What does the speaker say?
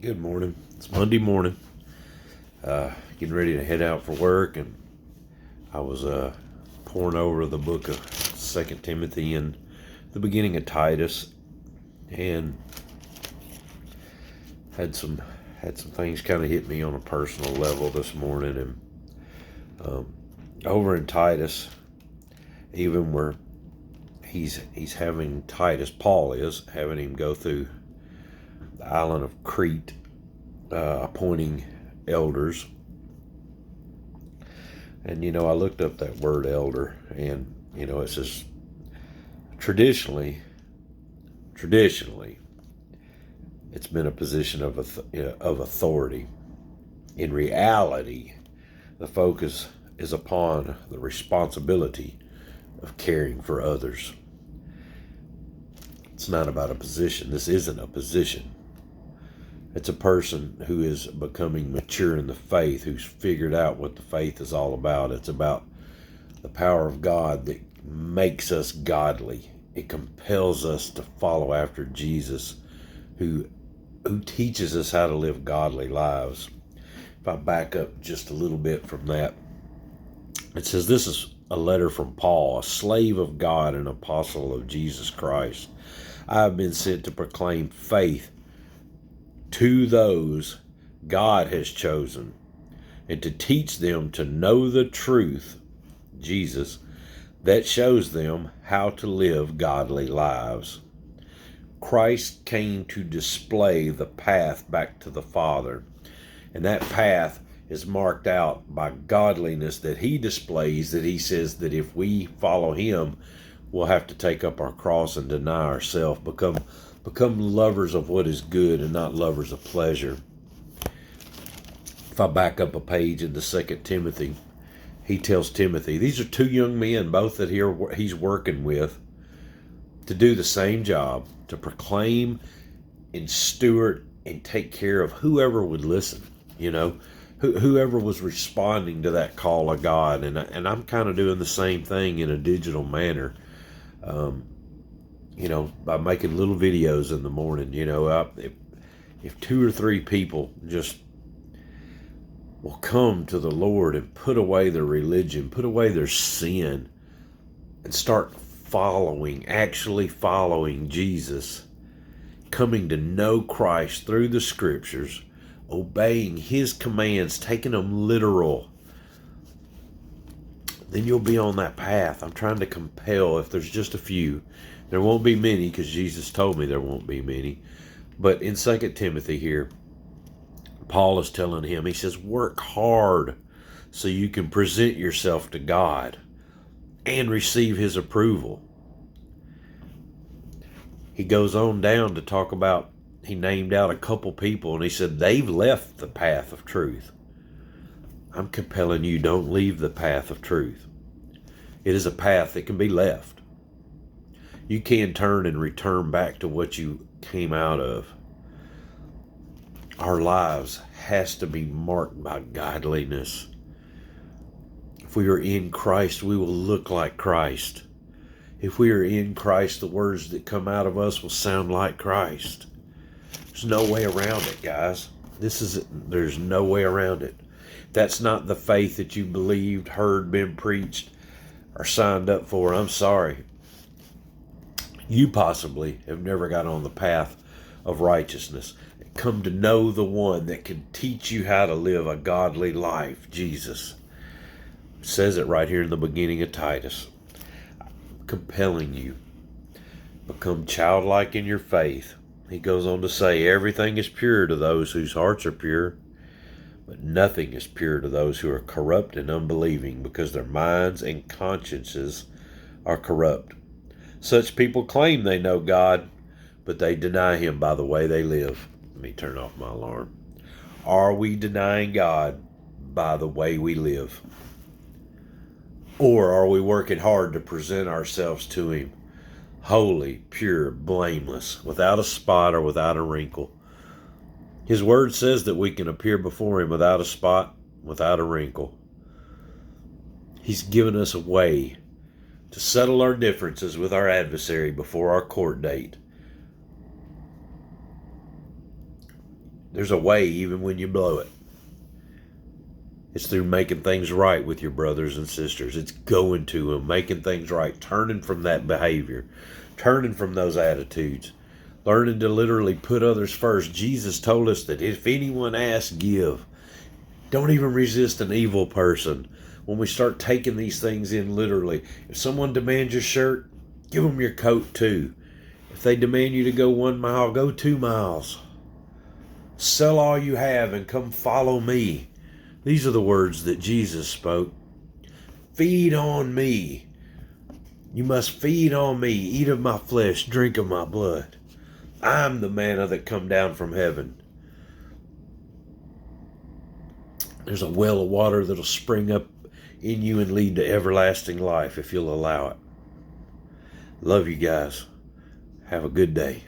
Good morning. It's Monday morning. Getting ready to head out for work, and I was pouring over the book of Second Timothy and the beginning of Titus, and had some things kind of hit me on a personal level this morning. And over in Titus, even where he's having Paul is having him go through the island of Crete, appointing elders. And I looked up that word elder, and it says traditionally, it's been a position of authority. In reality, the focus is upon the responsibility of caring for others. It's not about a position. This isn't a position. It's a person who is becoming mature in the faith, who's figured out what the faith is all about. It's about the power of God that makes us godly. It compels us to follow after Jesus, who teaches us how to live godly lives. If I back up just a little bit from that, it says, this is a letter from Paul, a slave of God and apostle of Jesus Christ. I have been sent to proclaim faith to those God has chosen, and to teach them to know the truth, Jesus, that shows them how to live godly lives. Christ came to display the path back to the Father, and that path is marked out by godliness that he displays, that he says that if we follow him, we'll have to take up our cross and deny ourselves, become lovers of what is good and not lovers of pleasure. If I back up a page into 2 Timothy, he tells Timothy, these are two young men, both that he's working with, to do the same job, to proclaim and steward and take care of whoever would listen, whoever was responding to that call of God. And I'm kind of doing the same thing in a digital manner. By making little videos in the morning, if 2 or 3 people just will come to the Lord and put away their religion, put away their sin, and start actually following Jesus, coming to know Christ through the scriptures, obeying his commands, taking them literal, then you'll be on that path. I'm trying to compel, if there's just a few, there won't be many, because Jesus told me there won't be many. But in 2 Timothy here, Paul is telling him, he says, work hard so you can present yourself to God and receive his approval. He goes on down to talk about, he named out a couple people, and he said, they've left the path of truth. I'm compelling you, don't leave the path of truth. It is a path that can be left. You can turn and return back to what you came out of. Our lives has to be marked by godliness. If we are in Christ, we will look like Christ. If we are in Christ, the words that come out of us will sound like Christ. There's no way around it, guys. There's no way around it. That's not the faith that you believed, heard, been preached, or signed up for. I'm sorry. You possibly have never got on the path of righteousness. Come to know the one that can teach you how to live a godly life, Jesus. It says it right here in the beginning of Titus. Compelling you. Become childlike in your faith. He goes on to say, everything is pure to those whose hearts are pure, but nothing is pure to those who are corrupt and unbelieving, because their minds and consciences are corrupt. Such people claim they know God, but they deny him by the way they live. Let me turn off my alarm. Are we denying God by the way we live? Or are we working hard to present ourselves to him holy, pure, blameless, without a spot or without a wrinkle? His word says that we can appear before him without a spot, without a wrinkle. He's given us a way to settle our differences with our adversary before our court date. There's a way even when you blow it. It's through making things right with your brothers and sisters. It's going to them, making things right, turning from that behavior, turning from those attitudes, learning to literally put others first. Jesus told us that if anyone asks, give. Don't even resist an evil person. When we start taking these things in literally, if someone demands your shirt, give them your coat too. If they demand you to go 1 mile, go 2 miles. Sell all you have and come follow me. These are the words that Jesus spoke. Feed on me. You must feed on me. Eat of my flesh, drink of my blood. I'm the manna that come down from heaven. There's a well of water that'll spring up in you and lead to everlasting life if you'll allow it. Love you guys. Have a good day.